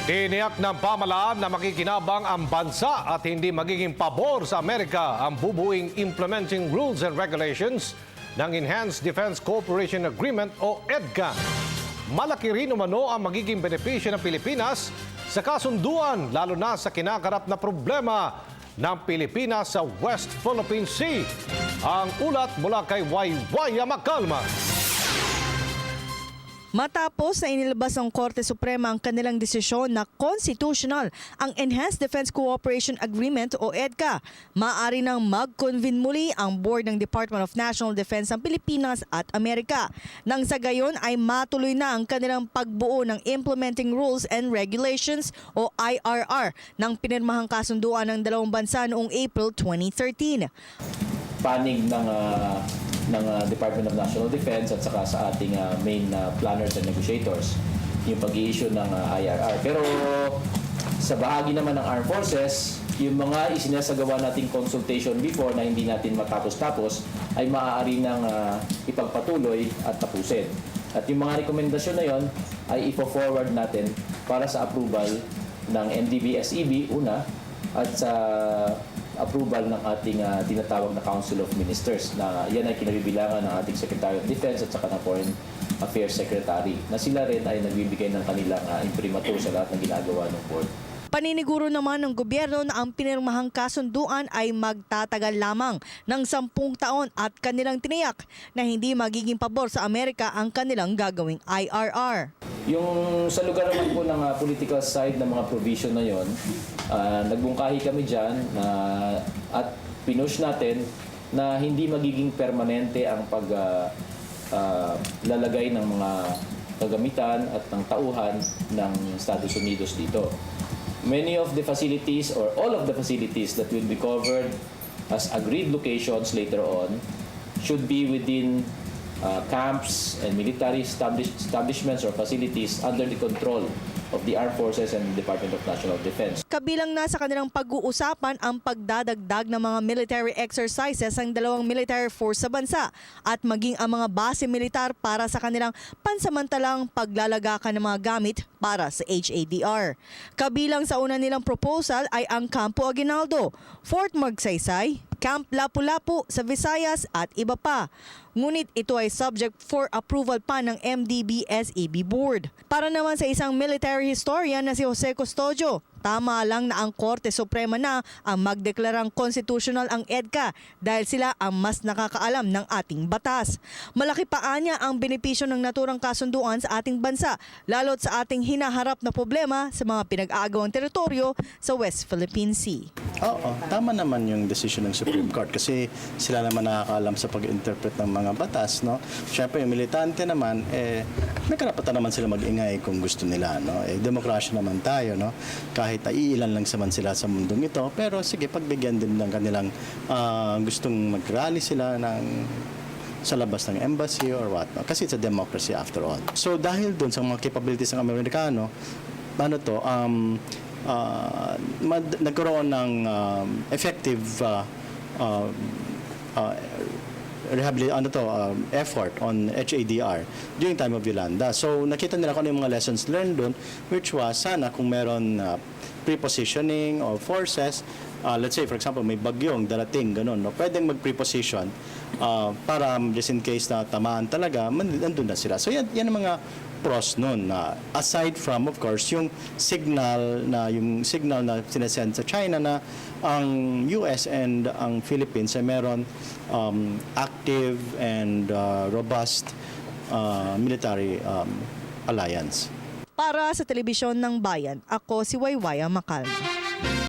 Tiniyak ng pamahalaan na makikinabang ang bansa at hindi magiging pabor sa Amerika ang bubuing Implementing Rules and Regulations ng Enhanced Defense Cooperation Agreement o EDCA. Malaki rin umano ang magiging benepisyo ng Pilipinas sa kasunduan, lalo na sa kinakarap na problema ng Pilipinas sa West Philippine Sea. Ang ulat mula kay Waywaya Macalma. Matapos na inilabas ng Korte Suprema ang kanilang desisyon na constitutional ang Enhanced Defense Cooperation Agreement o EDCA, maaari nang mag-convene muli ang Board ng Department of National Defense ng Pilipinas at Amerika. Nang sa gayon ay matuloy na ang kanilang pagbuo ng Implementing Rules and Regulations o IRR ng pinirmahang kasunduan ng dalawang bansa noong April 2013. Panig ng Department of National Defense at saka sa ating main planners and negotiators yung pag-i-issue ng IRR. Pero sa bahagi naman ng Armed Forces, yung mga isinasagawa nating consultation before na hindi natin matapos-tapos ay maaari nang ipagpatuloy at tapusin. At yung mga rekomendasyon na yon ay ipo-forward natin para sa approval ng NDB-SEB una at sa approval ng ating tinatawag na Council of Ministers na yan ay kinabibilangan ng ating Secretary of Defense at saka ng Foreign Affairs Secretary na sila rin ay nagbibigay ng kanilang imprimatur sa lahat ng ginagawa ng board. Paniniguro naman ng gobyerno na ang pinirmahang kasunduan ay magtatagal lamang ng 10 taon at kanilang tiniyak na hindi magiging pabor sa Amerika ang kanilang gagawing IRR. Yung sa lugar naman po ng political side ng mga provision na yon, nagbungkahi kami dyan at pinush natin na hindi magiging permanente ang paglalagay ng mga kagamitan at ng tauhan ng Estados Unidos dito. Many of the facilities or all of the facilities that will be covered as agreed locations later on should be within camps and military establishments or facilities under the control of the Armed Forces and the Department of National Defense. Kabilang na sa kanilang pag-uusapan ang pagdadagdag ng mga military exercises ng dalawang military force sa bansa at maging ang mga base militar para sa kanilang pansamantalang paglalagakan ng mga gamit para sa HADR. Kabilang sa una nilang proposal ay ang Campo Aguinaldo, Fort Magsaysay, Camp Lapu-Lapu sa Visayas at iba pa. Ngunit ito ay subject for approval pa ng MDB-SEB Board. Para naman sa isang military historian na si Jose Custodio, tama lang na ang Korte Suprema na ang magdeklarang constitutional ang EDCA dahil sila ang mas nakakaalam ng ating batas. Malaki pa niya ang benepisyo ng naturang kasunduan sa ating bansa, lalo't sa ating hinaharap na problema sa mga pinag-aagawang teritoryo sa West Philippine Sea. Oo, tama naman yung decision ng Supreme Court kasi sila naman nakakaalam sa pag-interpret ng mga batas, no? Siyempre, yung militante naman, may karapatan naman sila mag-ingay kung gusto nila, no? Demokrasya naman tayo, no? Kahit iilan lang naman sila sa mundong ito, pero sige, pagbigyan din ng kanilang gustong mag-rally sila sa labas ng embassy or what, no? Kasi it's a democracy after all. So dahil dun sa mga capabilities ng Amerikano, nagkaroon ng effective effort on HADR during time of Yolanda. So nakita nila kung ano yung mga lessons learned doon, which was sana kung meron prepositioning of forces, let's say for example may bagyong darating, ganun, no? Pwedeng mag-preposition para just in case na tamaan talaga, nandun na sila. So yan ang mga pros nun. Aside from, of course, yung signal na sinesend sa China na ang US and ang Philippines ay meron active and robust military alliance. Para sa Telebisyon ng Bayan, ako si Waywaya Macalma.